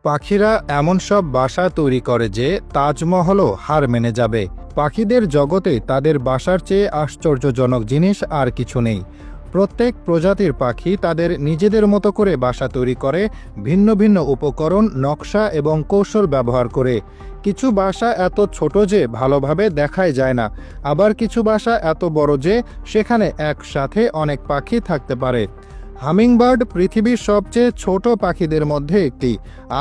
পাখিরা এমন সব বাসা তৈরি করে যে তাজমহলও হার মেনে যাবে। পাখিদের জগতে তাদের বাসার চেয়ে আশ্চর্যজনক জিনিস আর কিছু নেই। প্রত্যেক প্রজাতির পাখি তাদের নিজেদের মতো করে বাসা তৈরি করে, ভিন্ন ভিন্ন উপকরণ, নকশা এবং কৌশল ব্যবহার করে। কিছু বাসা এত ছোট যে ভালোভাবে দেখাই যায় না, আবার কিছু বাসা এত বড় যে সেখানে একসাথে অনেক পাখি থাকতে পারে। হামিংবার্ড পৃথিবীর সবচেয়ে ছোট পাখিদের মধ্যে একটি,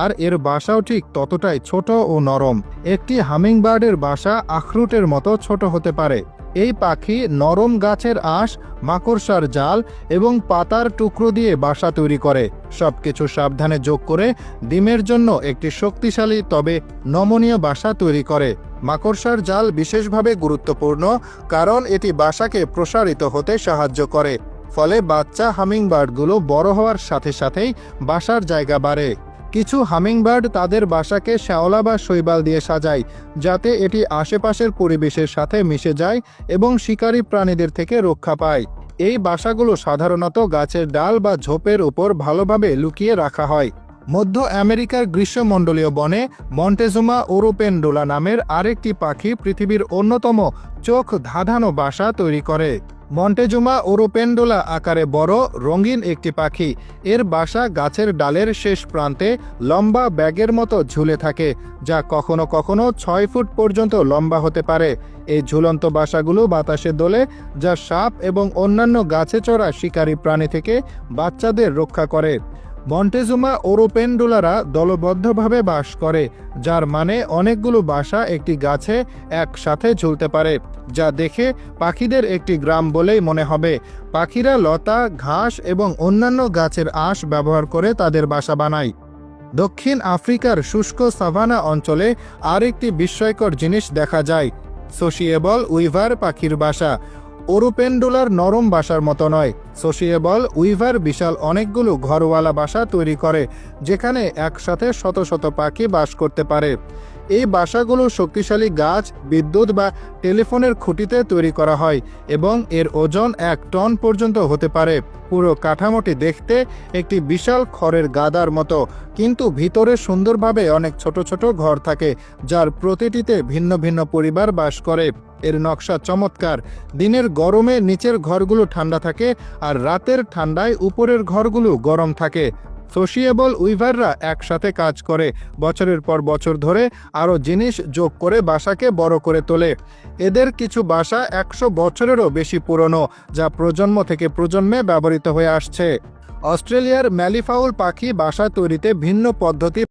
আর এর বাসাও ঠিক ততটাই ছোট ও নরম। একটি হামিংবার্ডের বাসা আখরুটের মতো ছোট হতে পারে। এই পাখি নরম গাছের আঁশ, মাকড়সার জাল এবং পাতার টুকরো দিয়ে বাসা তৈরি করে। সবকিছু সাবধানে যোগ করে ডিমের জন্য একটি শক্তিশালী তবে নমনীয় বাসা তৈরি করে। মাকড়সার জাল বিশেষভাবে গুরুত্বপূর্ণ, কারণ এটি বাসাকে প্রসারিত হতে সাহায্য করে। ফলে বাচ্চা হামিংবার্ডগুলো বড় হওয়ার সাথে সাথেই বাসার জায়গা বাড়ে। কিছু হামিংবার্ড তাদের বাসাকে শ্যাওলা বা শৈবাল দিয়ে সাজায়, যাতে এটি আশেপাশের পরিবেশের সাথে মিশে যায় এবং শিকারী প্রাণীদের থেকে রক্ষা পায়। এই বাসাগুলো সাধারণত গাছের ডাল বা ঝোপের উপর ভালোভাবে লুকিয়ে রাখা হয়। মধ্য আমেরিকার গ্রীষ্মমণ্ডলীয় বনে মন্টেজুমা ওরোপেন্ডুলা নামের আরেকটি পাখি পৃথিবীর অন্যতম চোখ ধাঁধানো বাসা তৈরি করে। মন্টেজুমা ওরোপেন্ডুলা আকারে বড়, রঙিন একটি পাখি। এর বাসা গাছের ডালের শেষ প্রান্তে লম্বা ব্যাগের মতো ঝুলে থাকে, যা কখনো কখনো 6 ফুট পর্যন্ত লম্বা হতে পারে। এই ঝুলন্ত বাসাগুলো বাতাসে দোলে, যা সাপ এবং অন্যান্য গাছে চড়া শিকারী প্রাণী থেকে বাচ্চাদের রক্ষা করে। মন্টেজুমা ওরোপেন্ডুলারা দলবদ্ধভাবে বাস করে, যার মানে অনেকগুলো বাসা একটি গাছে একসাথে ঝুলতে পারে, যা দেখে পাখিদের একটি গ্রাম বলেই মনে হবে। পাখিরা লতা, ঘাস এবং অন্যান্য গাছের আঁশ ব্যবহার করে তাদের বাসা বানায়। দক্ষিণ আফ্রিকার শুষ্ক সাভানা অঞ্চলে আরেকটি বিস্ময়কর জিনিস দেখা যায়: সোসিয়েবল উইভার পাখির বাসা। ওরোপেন্ডুলার নরম বাসার মতো নয়, সোসিয়েবল উইভার বিশাল অনেকগুলো ঘরওয়ালা বাসা তৈরি করে, যেখানে একসাথে শত শত পাখি বাস করতে পারে। এই বাসাগুলো শক্তিশালী গাছ, বিদ্যুৎ বা টেলিফোনের খুঁটিতে তৈরি করা হয় এবং এর ওজন 1 টন পর্যন্ত হতে পারে। পুরো কাঠামোটি দেখতে একটি বিশাল খড়ের গাদার মতো, কিন্তু ভিতরে সুন্দরভাবে অনেক ছোট ছোট ঘর থাকে, যার প্রতিটিতে ভিন্ন ভিন্ন পরিবার বাস করে। এর নকশা চমৎকার। দিনের গরমে নিচের ঘরগুলো ঠান্ডা থাকে, আর রাতের ঠান্ডায় উপরের ঘরগুলো গরম থাকে। সোসিয়েবল উইভাররা একসাথে কাজ করে, বছরের পর বছর ধরে আরও জিনিস যোগ করে বাসাকে বড় করে তোলে। এদের কিছু বাসা 100 বছরেরও বেশি পুরনো, যা প্রজন্ম থেকে প্রজন্মে ব্যবহৃত হয়ে আসছে। অস্ট্রেলিয়ার ম্যালিফাউল পাখি বাসা তৈরিতে ভিন্ন পদ্ধতি